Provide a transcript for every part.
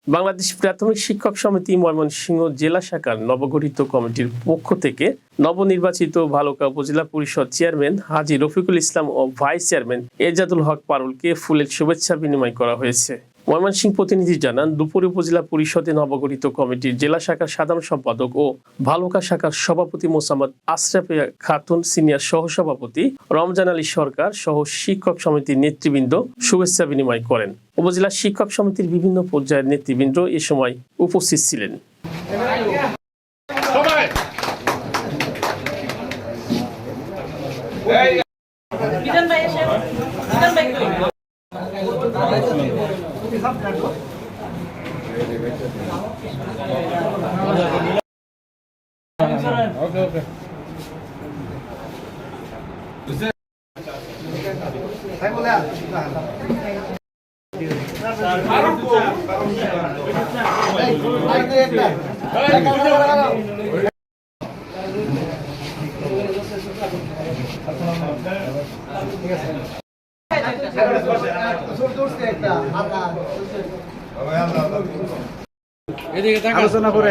বাংলাদেশ প্রাথমিক শিক্ষক সমিতি ময়মনসিংহ জেলা শাখার নবগঠিত কমিটির পক্ষ থেকে নবনির্বাচিত ভালুকা উপজেলা পরিষদ চেয়ারম্যান হাজী রফিকুল ইসলাম ও ভাইস চেয়ারম্যান এজাজুল হক পারুলকে ফুলের শুভেচ্ছা বিনিময় করা হয়েছে। ময়মনসিংহ প্রতিনিধি জানান, দুপুরে উপজেলা পরিষদে নবগঠিত কমিটির জেলা শাখার সাধারণ সম্পাদক ও ভালুকা শাখার সভাপতি মোসাম্মদ আশরাফে খাতুন, সিনিয়র সহসভাপতি রমজান আলী সরকার সহ শিক্ষক সমিতির নেতৃবৃন্দ শুভেচ্ছা বিনিময় করেন। উপজেলা শিক্ষক সমিতির বিভিন্ন পর্যায়ের নেতৃবৃন্দ এ সময় উপস্থিত ছিলেন। আলোচনা করে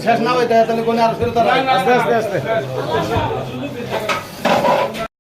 শেষ না হয় তাহলে কোন আর ফেরত আস্তে আস্তে